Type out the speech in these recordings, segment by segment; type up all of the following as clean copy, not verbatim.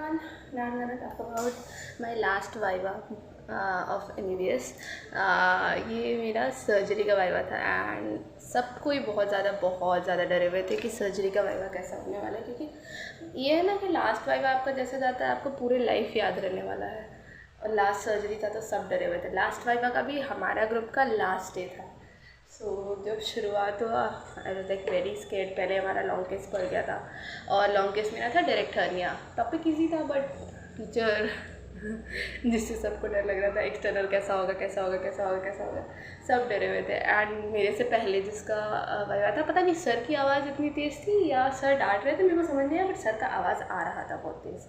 everyone. Now I'm gonna talk about my last viva of MBBS. ये मेरा surgery का viva था and सबको ही बहुत ज़्यादा डरे हुए थे कि सर्जरी का वाइवा कैसा होने वाला है, क्योंकि ये है ना कि लास्ट वाइवा आपका जैसे जाता है आपको पूरी लाइफ याद रहने वाला है। और लास्ट सर्जरी था तो सब डरे हुए थे। लास्ट वाइवा का भी हमारा ग्रुप का लास्ट डे था। जब शुरुआत हुआ I was like very scared. पहले हमारा लॉन्ग केस पड़ गया था और लॉन्ग केस मेरा था डायरेक्ट हर्निया। टॉपिक इजी था बट टीचर जिससे सबको डर लग रहा था एक्सटर्नल कैसा होगा सब डरे हुए थे। एंड मेरे से पहले जिसका वाइवा था, पता नहीं सर की आवाज़ इतनी तेज़ थी या सर डांट रहे थे, मेरे को समझ नहीं आया, बट सर का आवाज़ आ रहा था बहुत तेज़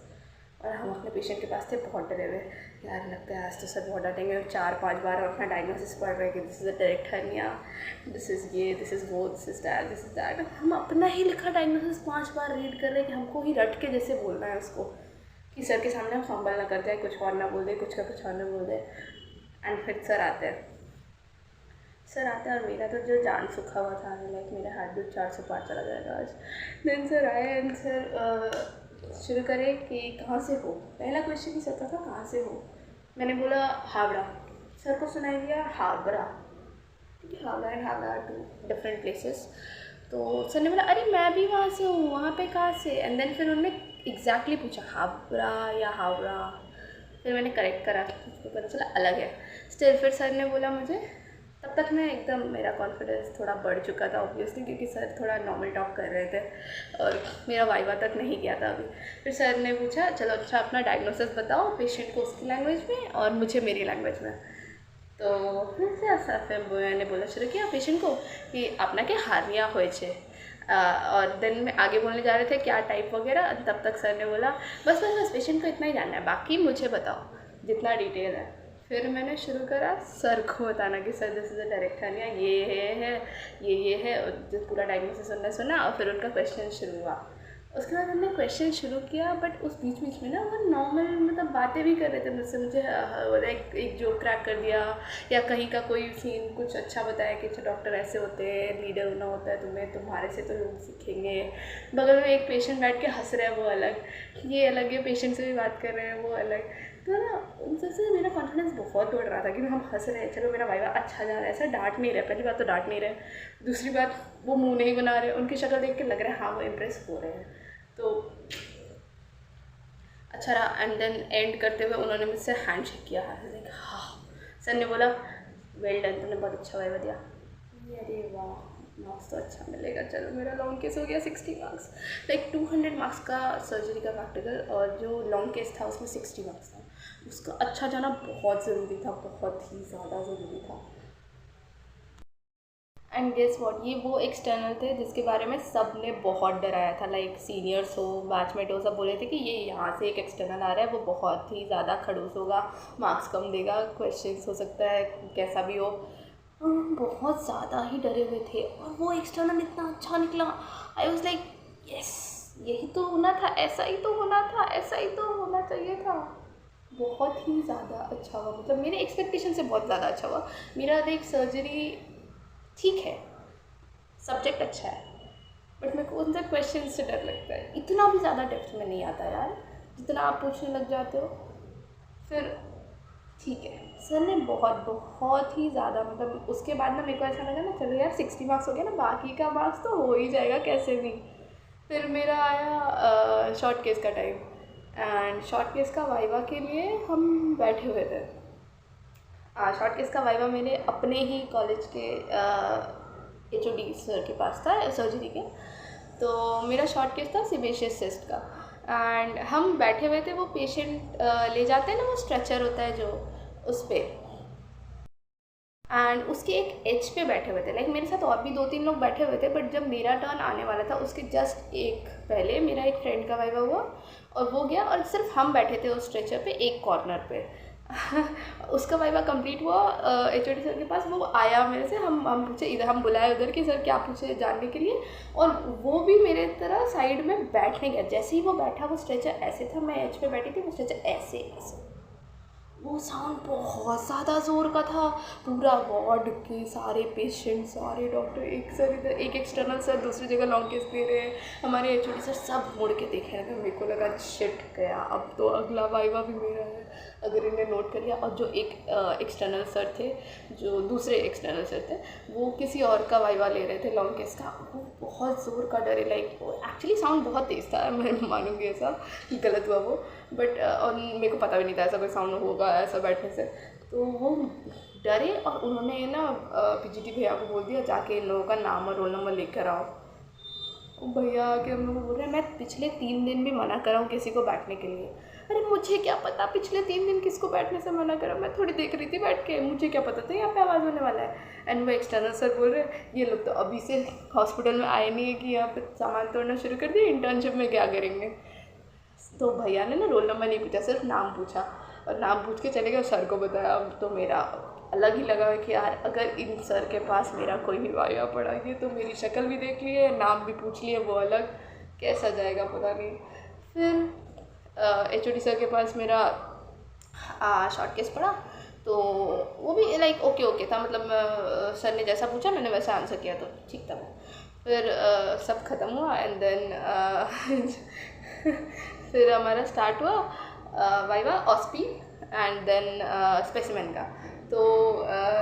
और हम अपने पेशेंट के पास थे बहुत डरे हुए। यार लगता है आज तो सर बहुत डांटेंगे। 4-5 बार अपना डायग्नोसिस पढ़ रहे कि this is a direct hernia, this is ये, दिस इज़ वो, this is that, this is that. हम अपना ही लिखा डायग्नोसिस 5 बार रीड कर रहे हैं कि हमको ही रट के जैसे बोलना है उसको, कि सर के सामने हम फंबल ना कर जाए, कुछ और ना बोल दे, कुछ और ना बोल दे। एंड फिर सर आते हैं और मेरा तो जो जान सूखा हुआ था, लाइक मेरा हार्ट बीट 400 पार चला जाएगा आज। देन सर आए एंड सर शुरू करें कि कहाँ से हो। पहला क्वेश्चन ही सर का था कहाँ से हो। मैंने बोला हावड़ा। सर को सुनाई दिया हावड़ा, क्योंकि Howrah and Howrah two different places. तो सर ने बोला अरे मैं भी वहाँ से हूँ, वहाँ पे कहाँ से। एंड देन फिर उन्होंने एग्जैक्टली पूछा हावड़ा या हावड़ा। फिर मैंने करेक्ट करा, उसको पता चला अलग है। स्टिल फिर सर ने बोला मुझे, तब तक मैं एकदम, मेरा कॉन्फिडेंस थोड़ा बढ़ चुका था ऑब्वियसली, क्योंकि सर थोड़ा नॉर्मल टॉक कर रहे थे और मेरा वाइवा तक नहीं गया था अभी। फिर सर ने पूछा चलो अच्छा अपना डायग्नोसिस बताओ, पेशेंट को उसकी लैंग्वेज में और मुझे मेरी लैंग्वेज में। तो फिर मैंने बोला शुरू किया पेशेंट को कि अपना क्या हार्निया होए छे। और देन में आगे बोलने जा रहे थे क्या टाइप वगैरह। तब तक सर ने बोला बस पेशेंट को इतना ही जानना है, बाकी मुझे बताओ जितना डिटेल है। फिर मैंने शुरू करा सर को बताना कि sir this is a direct hernia, ये है और जो पूरा डायग्नोसिस उन्होंने सुना और फिर उनका क्वेश्चन शुरू हुआ। उसके बाद हमने क्वेश्चन शुरू किया, बट उस बीच में ना वो नॉर्मल मतलब बातें भी कर रहे थे मुझसे। मुझे एक जोक क्रैक कर दिया या कहीं का कोई सीन कुछ अच्छा बताया कि अच्छा डॉक्टर ऐसे होते हैं, लीडर होना होता है तुम्हें, तुम्हारे से तो लोग सीखेंगे। बगल में एक पेशेंट बैठ के हंस रहा है, वो अलग, ये अलग है, पेशेंट से भी बात कर रहे हैं वो अलग। तो ना उन सबसे मेरा कॉन्फिडेंस बहुत बढ़ रहा था कि हम हंस रहे हैं, चलो मेरा वाइवा अच्छा जा रहा है। ऐसा डांट नहीं रहे, पहली बात तो डांट नहीं रहे, दूसरी बात वो मुंह नहीं बना रहे, उनकी शक्ल देख के लग रहा है हाँ वो इम्प्रेस हो रहे हैं। तो अच्छा रहा। एंड देन एंड करते हुए उन्होंने मुझसे हैंड शेक किया। लाइक हाँ। सर ने बोला वेल डन, तुमने बहुत अच्छा वाइवा दिया। अरे वाह, मार्क्स तो अच्छा मिलेगा। चलो मेरा लॉन्ग केस हो गया 60 मार्क्स। लाइक 200 मार्क्स का सर्जरी का प्रैक्टिकल और जो लॉन्ग केस था उसमें 60 मार्क्स था। उसका अच्छा जाना बहुत ज़रूरी था, बहुत ही ज़्यादा ज़रूरी था। एंड गेस व्हाट, ये वो एक्सटर्नल थे जिसके बारे में सब ने बहुत डराया था। लाइक सीनियर्स हो, बैचमेट हो, सब बोले थे कि ये यहाँ से एक एक्सटर्नल आ रहा है, वो बहुत ही ज़्यादा खड़ूस होगा, मार्क्स कम देगा, क्वेश्चंस हो सकता है कैसा भी हो। हम बहुत ज़्यादा ही डरे हुए थे और वो एक्सटर्नल इतना अच्छा निकला। आई वॉज लाइक यस, यही तो होना था, ऐसा ही तो होना था, ऐसा ही तो होना चाहिए था। बहुत ही ज़्यादा अच्छा हुआ, मतलब मेरे एक्सपेक्टेशन से बहुत ज़्यादा अच्छा हुआ। मेरा देख सर्जरी ठीक है, सब्जेक्ट अच्छा है, बट मेरे को उनसे क्वेश्चन से डर लगता है। इतना भी ज़्यादा डेप्थ में नहीं आता यार, जितना आप पूछने लग जाते हो। फिर ठीक है, सर ने बहुत ही ज़्यादा, मतलब उसके बाद ना मेरे को ऐसा लगा ना चलो यार 60 मार्क्स हो गया ना, बाकी का मार्क्स तो हो ही जाएगा कैसे भी। फिर मेरा आया शॉर्ट केस का टाइम एंड शॉर्ट केस का वाइवा के लिए हम बैठे हुए थे। शॉर्ट केस का वाइवा मेरे अपने ही कॉलेज के HOD सर के पास था सर्जरी के। तो मेरा शॉर्ट केस था सीबेशियस सिस्ट का एंड हम बैठे हुए थे। वो पेशेंट ले जाते हैं ना, वो स्ट्रेचर होता है जो, उस पर, एंड उसके एक एज पे बैठे हुए थे। लाइक मेरे साथ और भी 2-3 लोग बैठे हुए थे, बट जब मेरा टर्न आने वाला था उसके जस्ट एक पहले मेरा एक फ्रेंड का वाइवा हुआ और वो गया और सिर्फ हम बैठे थे उस स्ट्रेचर पे एक कॉर्नर पे। उसका वाइवा कंप्लीट हुआ HOD सर के पास, वो आया मेरे से, हम पूछे इधर, हम बुलाए उधर कि सर क्या पूछे जानने के लिए, और वो भी मेरे तरह साइड में बैठने गया। जैसे ही वो बैठा, वो स्ट्रेचर ऐसे था, मैं एज पे बैठी थी, वो स्ट्रेचर ऐसे ऐसे। वो साउंड बहुत ज़्यादा ज़ोर का था। पूरा वार्ड के सारे पेशेंट, सारे डॉक्टर, एक सर इधर, एक एक्सटर्नल सर दूसरी जगह लॉन्ग केस दे रहे हैं, हमारे एचओडी सर सब मुड़ के देखे रहे। मेरे को लगा शिट गया, अब तो अगला वाइवा भी मेरा है अगर इन्हें नोट कर लिया। और जो एक एक्सटर्नल सर थे, जो दूसरे एक्सटर्नल सर थे, वो किसी और का वाइवा ले रहे थे लॉन्ग केस का। वो बहुत ज़ोर का डरे, लाइक एक्चुअली साउंड बहुत तेज़ था, मैं मानूंगी ऐसा गलत हुआ वो, बट और मेरे को पता भी नहीं था ऐसा कोई साउंड होगा ऐसा बैठने से। तो वो डरे और उन्होंने ना पीजीटी भैया को बोल दिया जाके इन लोगों का नाम और रोल नंबर लिख कर आओ। भैया कि हम लोग बोल रहे हैं मैं पिछले 3 दिन भी मना कर रहा हूँ किसी को बैठने के लिए। अरे मुझे क्या पता पिछले 3 दिन किसको बैठने से मना करा, मैं थोड़ी देख रही थी बैठ के, मुझे क्या पता था यहाँ पे आवाज़ होने वाला है। एंड वो एक्सटर्नल सर बोल रहे हैं ये लोग तो अभी से हॉस्पिटल में आए नहीं है कि यहाँ पे सामान तोड़ना शुरू कर दिया, इंटर्नशिप में क्या करेंगे। तो भैया ने ना रोल नंबर नहीं पूछा, सिर्फ नाम पूछा और नाम पूछ के चले गए। सर को बताया। अब तो मेरा अलग ही लगा कि यार अगर इन सर के पास मेरा कोई भी वाया पड़ा, ये तो मेरी शक्ल भी देख लिए, नाम भी पूछ लिए, वो अलग कैसा जाएगा पता नहीं। फिर एचओडी सर के पास मेरा शॉर्ट केस पड़ा, तो वो भी लाइक ओके था, मतलब सर ने जैसा पूछा मैंने वैसा आंसर किया, तो ठीक था वो। फिर सब ख़त्म हुआ एंड देन फिर हमारा स्टार्ट हुआ वाइवा ऑस्पी एंड देन स्पेसिमेन का। तो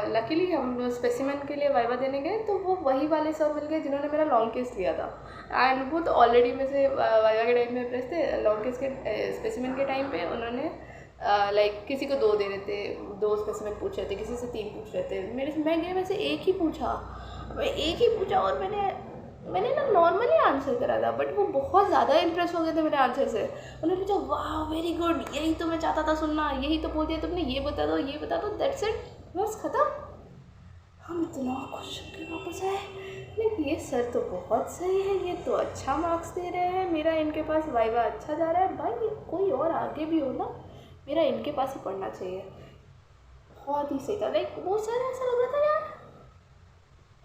लकीली हम स्पेसिमेन के लिए वाइवा देने गए तो वो वही वाले सर मिल गए जिन्होंने मेरा लॉन्ग केस लिया था। एंड वो तो ऑलरेडी में से वाइवा के टाइम में प्रेस थे, लॉन्ग केस के स्पेसिमेन के टाइम पे उन्होंने लाइक किसी को 2 दे रहे थे, 2 स्पेसिमेन पूछ रहे थे, किसी से 3 पूछ रहे थे। मैं गया वैसे एक ही पूछा और मैंने ना नॉर्मली आंसर करा था, बट वो बहुत ज़्यादा इंप्रेस हो गए थे मेरे आंसर से। उन्होंने पूछा वाह वेरी गुड, यही तो मैं चाहता था सुनना, यही तो बोल दिया तुमने, ये बता दो दैट्स इट, बस ख़त्म। हम इतना खुश होकर वापस आए, लेकिन ये सर तो बहुत सही है, ये तो अच्छा मार्क्स दे रहे हैं, मेरा इनके पास वाइवा अच्छा जा रहा है। भाई कोई और आगे भी हो ना, मेरा इनके पास ही पढ़ना चाहिए। बहुत ही सही था, लाइक वो सर ऐसा लग रहा था यार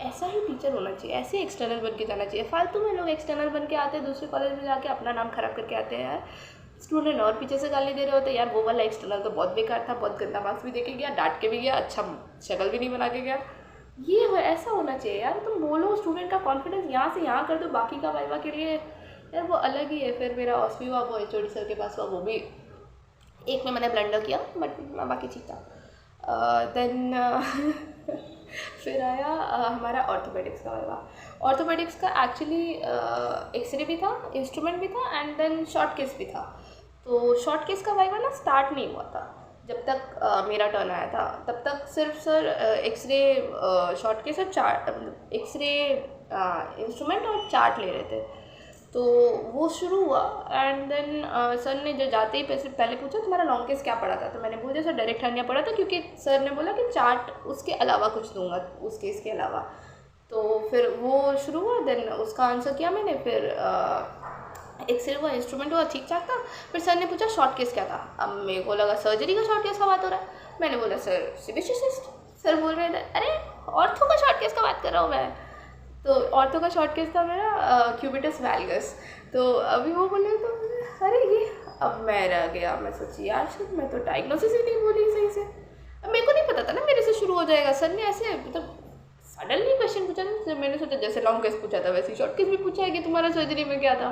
ऐसा ही टीचर होना चाहिए, ऐसे एक्सटर्नल बन के जाना चाहिए। फालतू में लोग एक्सटर्नल बन के आते हैं दूसरे कॉलेज में जाके अपना नाम खराब करके आते हैं यार। स्टूडेंट और पीछे से गाली दे रहे होते यार, वो वाला एक्सटर्नल तो बहुत बेकार था, बहुत गंदा मार्क्स भी दे के गया, डांट के भी गया, अच्छा शक्ल भी नहीं बना के गया। ये ऐसा होना चाहिए यार, तुम बोलो स्टूडेंट का कॉन्फिडेंस यहाँ से यहाँ कर दो, बाकी का वाइवा के लिए यार वो अलग ही है। फिर मेरा ऑस्पी हुआ, वो एचओडी सर के पास हुआ, वो भी एक में मैंने ब्लंडर किया बट बाकी ठीक था। देन फिर आया हमारा ऑर्थोपेडिक्स का वाइवा। ऑर्थोपेडिक्स का एक्चुअली एक्सरे भी था, इंस्ट्रूमेंट भी था एंड देन शॉर्ट केस भी था। तो शॉर्ट केस का वाइवा ना स्टार्ट नहीं हुआ था जब तक मेरा टर्न आया था, तब तक सिर्फ सर एक्सरे, शॉर्ट केस और चार्ट, एक्सरे, इंस्ट्रूमेंट और चार्ट ले रहे थे। तो वो शुरू हुआ एंड देन सर ने जो जाते ही पहले पूछा तुम्हारा लॉन्ग केस क्या पड़ा था, तो मैंने बोल दिया सर डायरेक्ट हर्निया पड़ा था, क्योंकि सर ने बोला कि चार्ट उसके अलावा कुछ दूंगा उस केस के अलावा। तो फिर वो शुरू हुआ, देन उसका आंसर किया मैंने, फिर एक्सरे हुआ, इंस्ट्रूमेंट हुआ, ठीक ठाक था। फिर सर ने पूछा शॉर्ट केस क्या था। अब मेरे को लगा सर्जरी का शॉर्ट केस का बात हो रहा है। मैंने बोला सर सिबिशिस्ट। सर बोल रहे थे अरे ऑर्थो का शॉर्ट केस का बात कर रहा हूँ मैं। तो ऑर्थो का शॉर्ट केस था मेरा क्यूबिटस वैल्गस। तो अभी वो बोले तो अरे ये, अब मैं रह गया, मैं सोची यार शायद मैं तो डायग्नोसिस ही नहीं बोली सही से। अब मेरे को नहीं पता था ना मेरे से शुरू हो जाएगा। सर ने ऐसे मतलब सडनली क्वेश्चन पूछा ना, मैंने सोचा जैसे लॉन्ग केस पूछा था वैसे ही शॉर्ट केस भी पूछा है कि तुम्हारा सर्जरी में क्या था।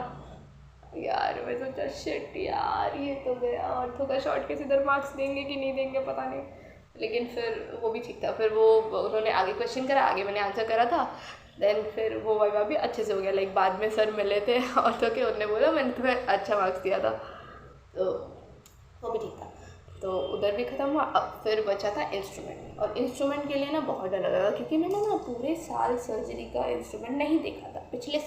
यार मैं सोचा शिट यार ये तो गया, ऑर्थो का शॉर्ट केस, इधर मार्क्स देंगे कि नहीं देंगे पता नहीं। लेकिन फिर वो भी ठीक था। फिर वो उन्होंने आगे क्वेश्चन करा, आगे मैंने आंसर करा था। देन फिर वो वाइवा भी अच्छे से हो गया। लाइक बाद में सर मिले थे ऑर्थो के, उन्होंने बोला मैंने तुम्हें अच्छा मार्क्स दिया था, तो वो भी ठीक था। तो उधर भी ख़त्म हुआ। अब फिर बचा था इंस्ट्रूमेंट, और इंस्ट्रूमेंट के लिए ना बहुत डर लगा क्योंकि मैंने ना पूरे साल सर्जरी का इंस्ट्रूमेंट नहीं देखा था। पिछले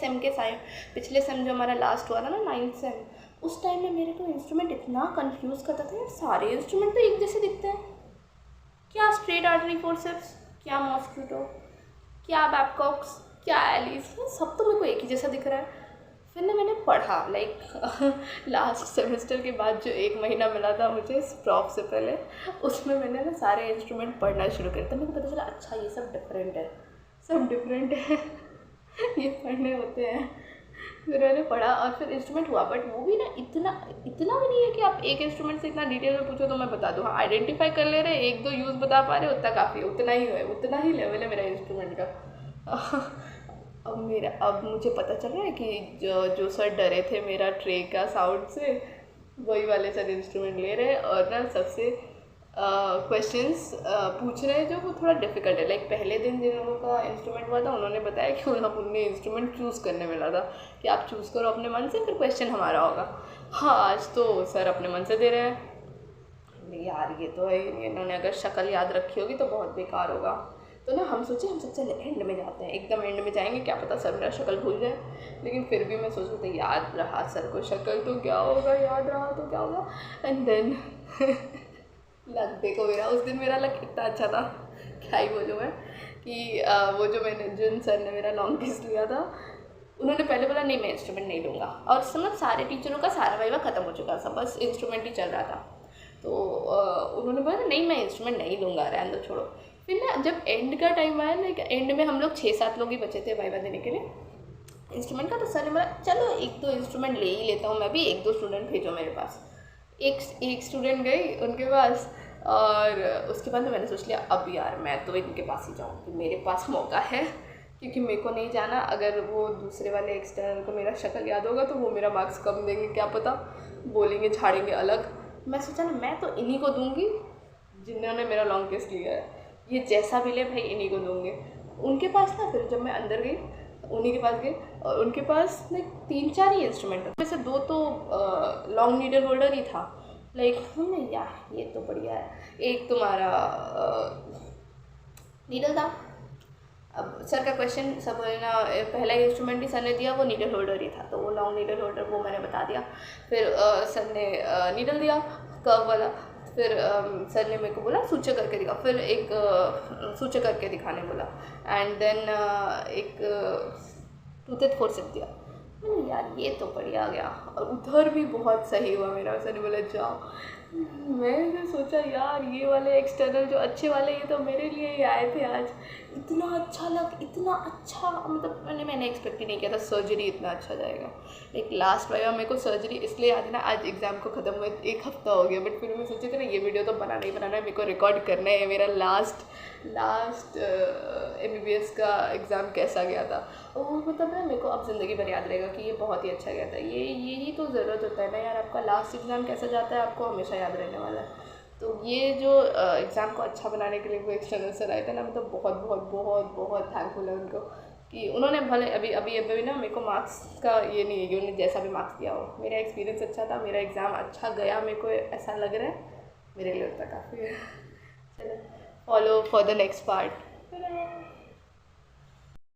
सेम जो हमारा लास्ट हुआ था ना 9th सेम, उस टाइम में मेरे को इंस्ट्रूमेंट इतना कंफ्यूज करता था यार, सारे इंस्ट्रूमेंट तो एक जैसे दिखते हैं, क्या स्ट्रेट आर्टरी फोर्सेप्स, क्या मॉस्किटो, क्या बैबकॉक्स, क्या एलिस, सब तो मेरे को एक ही जैसा दिख रहा है। फिर ना मैंने पढ़ा लाइक लास्ट सेमेस्टर के बाद जो 1 महीना मिला था मुझे प्रॉप से पहले, उसमें मैंने ना सारे इंस्ट्रूमेंट पढ़ना शुरू कर दिया। मेरे को पता चला अच्छा ये सब डिफरेंट है ये पढ़ने होते हैं। फिर मैंने पढ़ा और फिर इंस्ट्रूमेंट हुआ, बट वो भी ना इतना इतना भी नहीं है कि आप एक इंस्ट्रूमेंट से इतना डिटेल में पूछो तो मैं बता दूँ। हाँ, आइडेंटिफाई कर ले रहे, एक दो यूज़ बता पा रहे, उतना काफ़ी है, उतना ही है, उतना ही लेवल है मेरा इंस्ट्रूमेंट का। अब मुझे पता चल रहा है कि जो सर डरे थे मेरा ट्रे का साउंड से, वही वाले सर इंस्ट्रूमेंट ले रहे हैं और ना सबसे क्वेश्चंस पूछ रहे हैं जो वो थोड़ा डिफ़िकल्ट है। लाइक पहले दिन जिन लोगों का इंस्ट्रूमेंट हुआ था उन्होंने बताया कि उन्हें इंस्ट्रूमेंट चूज़ करने मिला था कि आप चूज़ करो अपने मन से, फिर क्वेश्चन हमारा होगा। हाँ, आज तो सर अपने मन से दे रहे हैं। यार ये तो है, इन्होंने अगर शक्ल याद रखी होगी तो बहुत बेकार होगा। तो ना हम सोचे हम सबसे एंड में जाते हैं, एकदम एंड में जाएंगे, क्या पता सर मेरा शक्ल भूल जाए। लेकिन फिर भी मैं सोच रही थी याद रहा सर को शक्ल तो क्या होगा, याद रहा तो क्या होगा। एंड देन लक देखो मेरा, उस दिन मेरा लक इतना अच्छा था, क्या ही बोलूँ मैं, कि वो जो मैंने जिन सर ने मेरा लॉन्ग किस लिया था उन्होंने पहले बोला नहीं मैं इंस्ट्रूमेंट नहीं लूँगा, और समझ सारे टीचरों का सारा वाइवा ख़त्म हो चुका था, बस इंस्ट्रूमेंट ही चल रहा था। तो उन्होंने बोला नहीं मैं इंस्ट्रूमेंट नहीं लूँगा, रहने दो छोड़ो। फिर ना जब एंड का टाइम आया ना, एंड में हम लोग 6-7 लोग ही बचे थे वाइवा देने के लिए इंस्ट्रूमेंट का, तो सर ने बोला चलो एक दो इंस्ट्रूमेंट ले ही लेता हूँ मैं भी, एक दो स्टूडेंट भेजो मेरे पास। एक स्टूडेंट गई उनके पास, और उसके बाद मैंने सोच लिया अब यार मैं तो इनके पास ही जाऊँ कि मेरे पास मौका है, क्योंकि मेरे को नहीं जाना। अगर वो दूसरे वाले एक्सटर्नल को मेरा शक्ल याद होगा तो वो मेरा मार्क्स कम देंगे, क्या पता बोलेंगे झाड़ेंगे अलग। मैं सोचा ना मैं तो इन्हीं को दूंगी जिन्होंने मेरा लॉन्ग टेस्ट लिया है, ये जैसा भी ले भाई इन्हीं को दूंगे। उनके पास ना फिर जब मैं अंदर गई उन्हीं के पास गई, और उनके पास लाइक 3-4 ही इंस्ट्रूमेंट था, वैसे 2 तो लॉन्ग नीडल होल्डर ही था। लाइक हमने यार ये तो बढ़िया है, एक तुम्हारा नीडल था। अब सर का क्वेश्चन सब ना पहला इंस्ट्रूमेंट ही सर ने दिया वो नीडल होल्डर ही था, तो वो लॉन्ग नीडल होल्डर वो मैंने बता दिया। फिर सर ने नीडल दिया कर्व वाला, फिर सर ने मेरे को बोला सूचक करके दिखा, फिर एक सूचक करके दिखाने बोला, एंड देन एक टूथेड फोर्सेप दिया। मैंने यार ये तो बढ़िया गया, और उधर भी बहुत सही हुआ मेरा। सर ने बोला जाओ। मैंने सोचा यार ये वाले एक्सटर्नल जो अच्छे वाले ये तो मेरे लिए ही आए थे आज, इतना अच्छा लग, इतना अच्छा, मतलब मैंने एक्सपेक्ट ही नहीं किया था सर्जरी इतना अच्छा जाएगा। एक लास्ट वाइवा मेरे को सर्जरी इसलिए याद है ना, आज एग्ज़ाम को ख़त्म हुए 1 हफ्ता हो गया, बट फिर मैं सोची थी ना ये वीडियो तो बनाना ही बनाना है, मेरे को रिकॉर्ड करना है मेरा लास्ट MBBS का एग्ज़ाम कैसा गया था। वो मतलब ना मेरे को अब ज़िंदगी भर याद रहेगा कि ये बहुत ही अच्छा गया था। यही तो ज़रूरत होता है ना यार, आपका लास्ट एग्ज़ाम कैसा जाता है आपको हमेशा याद रहने वाला है। तो ये जो एग्ज़ाम को अच्छा बनाने के लिए वो एक्सटर्नल सर आए थे ना, मतलब बहुत बहुत बहुत बहुत थैंकफुल है उनको कि उन्होंने भले अभी ना मेरे को मार्क्स का ये नहीं है कि उन्होंने जैसा भी मार्क्स दिया हो, मेरा एक्सपीरियंस अच्छा था, मेरा एग्ज़ाम अच्छा गया, मेरे को ऐसा लग रहा है, मेरे लिए उतना काफ़ी है। चलो follow for the next part.